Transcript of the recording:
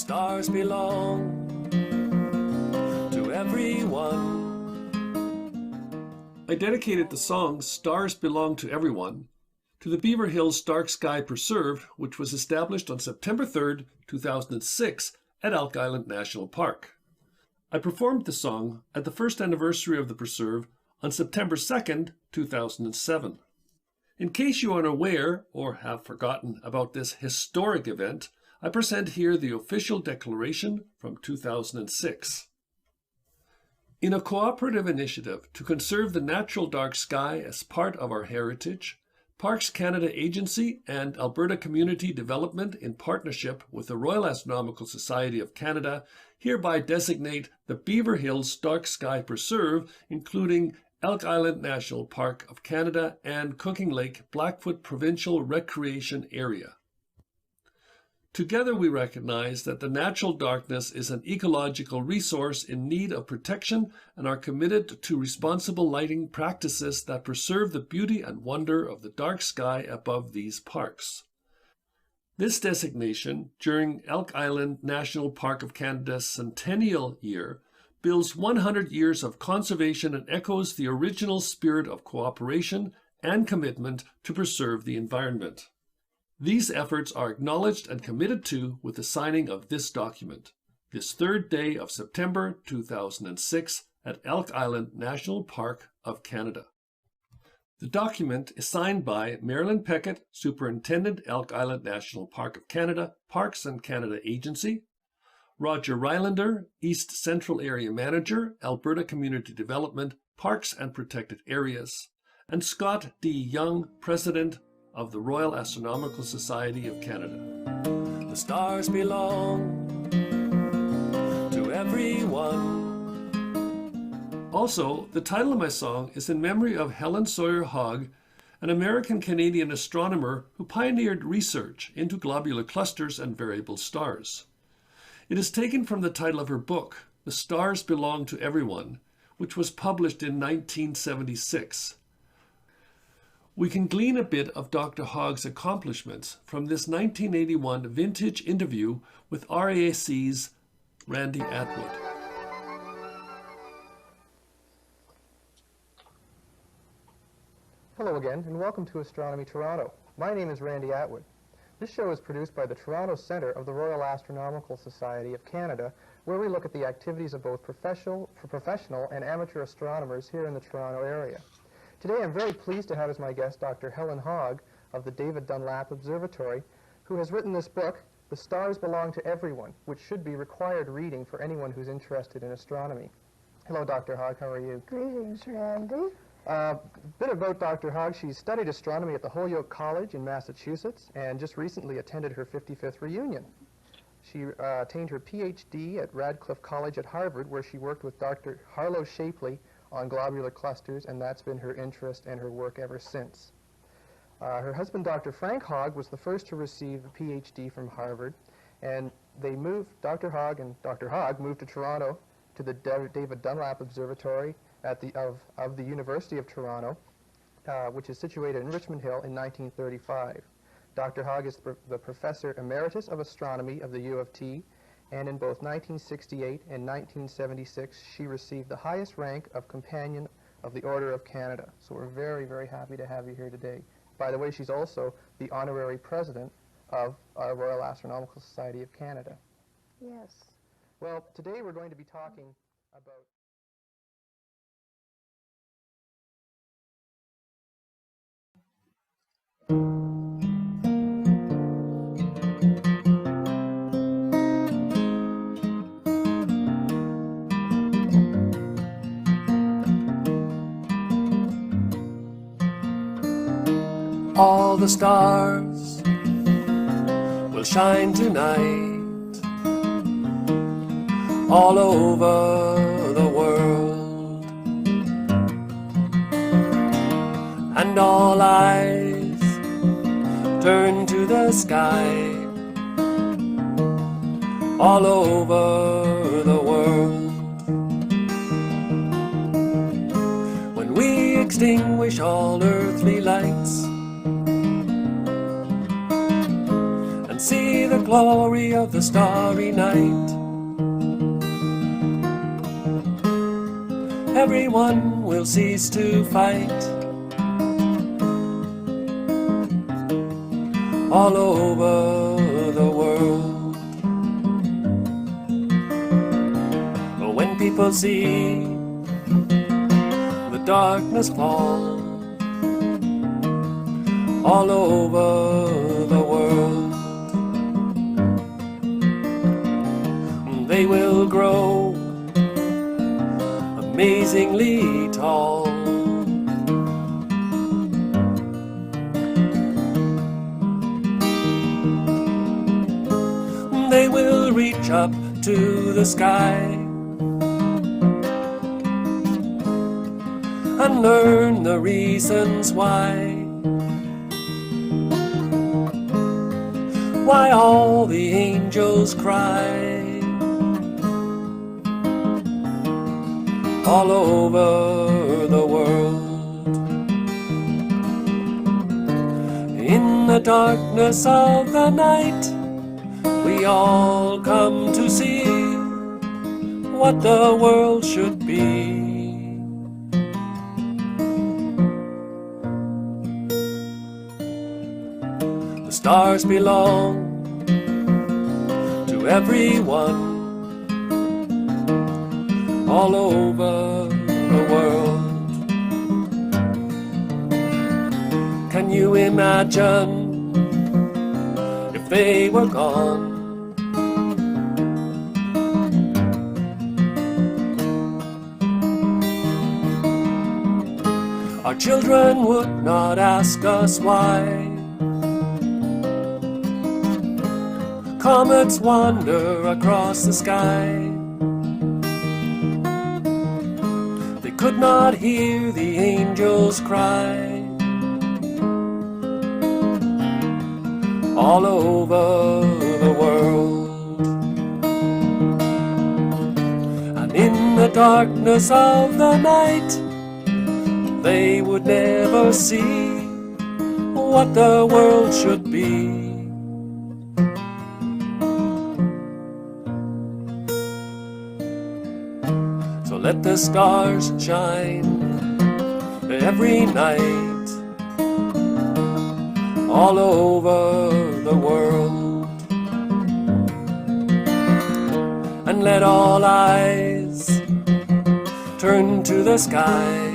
stars belong to everyone. I dedicated the song Stars Belong to Everyone to the Beaver Hills Dark Sky Preserve, which was established on September 3rd, 2006 at Elk Island National Park. I performed the song at the first anniversary of the preserve on September 2nd, 2007. In case you are unaware or have forgotten about this historic event, I present here the official declaration from 2006. In a cooperative initiative to conserve the natural dark sky as part of our heritage, Parks Canada Agency and Alberta Community Development in partnership with the Royal Astronomical Society of Canada hereby designate the Beaver Hills Dark Sky Preserve, including Elk Island National Park of Canada and Cooking Lake Blackfoot Provincial Recreation Area. Together we recognize that the natural darkness is an ecological resource in need of protection and are committed to responsible lighting practices that preserve the beauty and wonder of the dark sky above these parks. This designation, during Elk Island National Park of Canada's centennial year, builds 100 years of conservation and echoes the original spirit of cooperation and commitment to preserve the environment. These efforts are acknowledged and committed to with the signing of this document, this third day of September 2006 at Elk Island National Park of Canada. The document is signed by Marilyn Peckett, Superintendent, Elk Island National Park of Canada, Parks and Canada Agency, Roger Rylander, East Central Area Manager, Alberta Community Development, Parks and Protected Areas, and Scott D. Young, President of the Royal Astronomical Society of Canada. The stars belong to everyone. Also, the title of my song is in memory of Helen Hogg, an American-Canadian astronomer who pioneered research into globular clusters and variable stars. It is taken from the title of her book, The Stars Belong to Everyone, which was published in 1976. We can glean a bit of Dr. Hogg's accomplishments from this 1981 vintage interview with RASC's Randy Atwood. Hello again, and welcome to Astronomy Toronto. My name is Randy Atwood. This show is produced by the Toronto Centre of the Royal Astronomical Society of Canada, where we look at the activities of both professional and amateur astronomers here in the Toronto area. Today I'm very pleased to have as my guest Dr. Helen Hogg of the David Dunlap Observatory, who has written this book, The Stars Belong to Everyone, which should be required reading for anyone who's interested in astronomy. Hello, Dr. Hogg. How are you? Greetings, Randy. A bit about Dr. Hogg. She studied astronomy at the Holyoke College in Massachusetts and just recently attended her 55th reunion. She attained her PhD at Radcliffe College at Harvard, where she worked with Dr. Harlow Shapley on globular clusters, and that's been her interest and her work ever since. Her husband, Dr. Frank Hogg, was the first to receive a PhD from Harvard, and Dr. Hogg and Dr. Hogg moved to Toronto to the David Dunlap Observatory of the University of Toronto, which is situated in Richmond Hill, in 1935. Dr. Hogg is the Professor Emeritus of Astronomy of the U of T, and in both 1968 and 1976, she received the highest rank of Companion of the Order of Canada. So we're very, very happy to have you here today. By the way, she's also the Honorary President of our Royal Astronomical Society of Canada. Yes. Well, today we're going to be talking about... All the stars will shine tonight all over the world, and all eyes turn to the sky all over the world. When we extinguish all earthly lights and see the glory of the starry night. Everyone will cease to fight. All over the world. When people see the darkness fall all over the world, they will grow amazingly tall. They will reach up to the sky and learn the reasons why all the angels cry all over the world. In the darkness of the night, we all come to see what the world should be. The stars belong to everyone all over the world. Can you imagine if they were gone? Our children would not ask us why. Comets wander across the sky. They could not hear the angels cry all over the world. And in the darkness of the night, they would never see what the world should be. So let the stars shine every night all over the world, and let all eyes turn to the sky